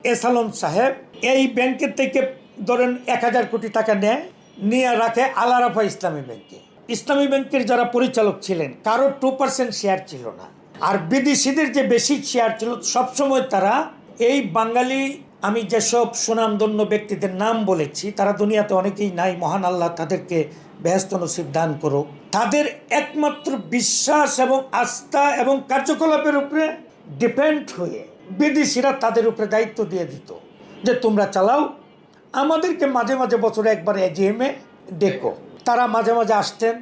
S Alam সাহেব এই ব্যাংকের থেকে ধরেন 1000 কোটি টাকা নিয়ে রাখে আল আরাফা ইসলামী ব্যাংকে। ইসলামী ব্যাংকের যারা পরিচালক ছিলেন কারো 2% শেয়ার ছিল না, আর বিদেশিদের যে বেশি শেয়ার ছিল সবসময় তারা এই বাঙালি, আমি যেসব সুনামধন্য ব্যক্তিদের নাম বলেছি তারা দুনিয়াতে অনেকেই নাই, মহান আল্লাহ তাদেরকে বেহেশত নসিব দান করুক, তাদের একমাত্র বিশ্বাস এবং আস্থা এবং কার্যকলাপের উপরে ডিপেন্ড হয়ে বিদেশিরা তাদের উপরে দায়িত্ব দিয়ে দিত যে তোমরা চালাও, আমাদেরকে মাঝে মাঝে বছরে একবার এজিএমে ডেকো। তারা মাঝে মাঝে আসতেন,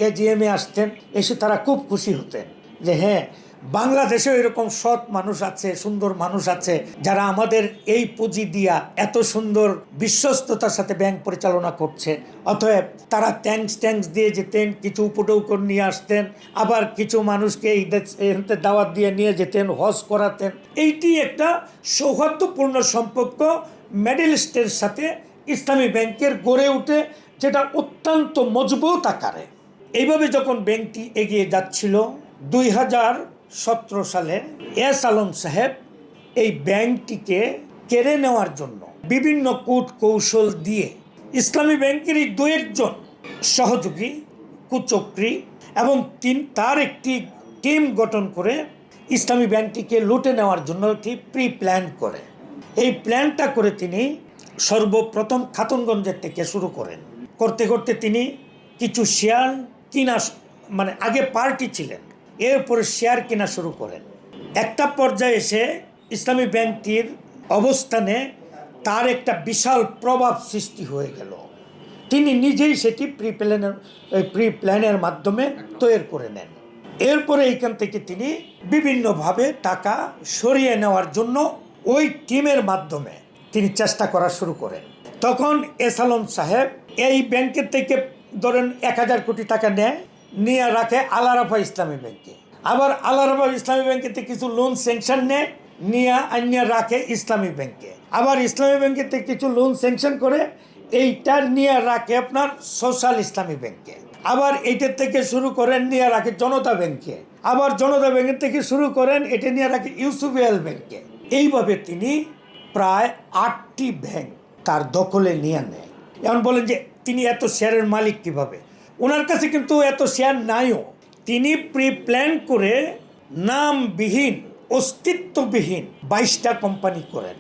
এজিএমে আসতেন, এসে তারা খুব খুশি হতেন যে হ্যাঁ, বাংলাদেশেও এরকম সৎ মানুষ আছে, সুন্দর মানুষ আছে যারা আমাদের এই পুঁজি দিয়া এত সুন্দর বিশ্বস্ততার সাথে ব্যাংক পরিচালনা করছে। অতএব তারা ট্যাঙ্কস দিয়ে যেতেন, কিছু উপটৌকন নিয়ে আসতেন, আবার কিছু মানুষকে এই দাওয়াত দিয়ে নিয়ে যেতেন, হজ করাতেন। এইটি একটা সৌহার্দ্যপূর্ণ সম্পর্ক মিডল ইস্টের সাথে ইসলামী ব্যাংকের গড়ে ওঠে, যেটা অত্যন্ত মজবুত আকারে। এইভাবে যখন ব্যাংকটি এগিয়ে যাচ্ছিল 2017 সালে এস আলম সাহেব এই ব্যাংকটিকে কেড়ে নেওয়ার জন্য বিভিন্ন কূট কৌশল দিয়ে ইসলামী ব্যাংকেরই 2-1 সহযোগী কুচক্রী এবং তার একটি টিম গঠন করে ইসলামী ব্যাংকটিকে লুটে নেওয়ার জন্য একটি প্রি প্ল্যান করে। এই প্ল্যানটা করে তিনি সর্বপ্রথম খাতুনগঞ্জের থেকে শুরু করেন। করতে করতে তিনি কিছু শেয়ার কিনা, মানে আগে পার্টি ছিলেন, এরপরে শেয়ার কেনা শুরু করেন। একটা পর্যায়ে এসে ইসলামী ব্যাংকটির অবস্থানে তার একটা বিশাল প্রভাব সৃষ্টি হয়ে গেল। তিনি নিজেই সেটি প্রি প্ল্যানের মাধ্যমে তৈরি করে নেন। এরপরে এইখান থেকে তিনি বিভিন্নভাবে টাকা সরিয়ে নেওয়ার জন্য ওই টিমের মাধ্যমে তিনি চেষ্টা করা শুরু করেন। তখন এস আলম সাহেব এই ব্যাংকের থেকে ধরেন 1000 কোটি টাকা নিয়ে রাখে আল আরাফা ইসলামী ব্যাংকে, আবার আল আরাফা ইসলামী ব্যাংকের থেকে কিছু লোন স্যাংশন নিয়ে রাখে ইসলামী ব্যাংকে, আবার ইসলামী ব্যাংকের থেকে কিছু লোন স্যাংশন করে এইটা নিয়ে রাখে আপনার সোশ্যাল ইসলামী ব্যাংকে, আবার এইটার থেকে শুরু করেন নিয়ে রাখে জনতা ব্যাংকে, আবার জনতা ব্যাংকের থেকে শুরু করেন এটা নিয়ে রাখে ইউসুফিয়াল ব্যাংকে। এইভাবে তিনি প্রায় 8টি ব্যাংক তার দখলে নিয়ে নেয়। এখন বলেন যে তিনি এত শেয়ারের মালিক কিভাবে? ওনার কাছে কিন্তু এত শেয়ার নাইও। তিনি প্রি প্ল্যান করে নামবিহীন, অস্তিত্ববিহীন 22টা কোম্পানি করেন।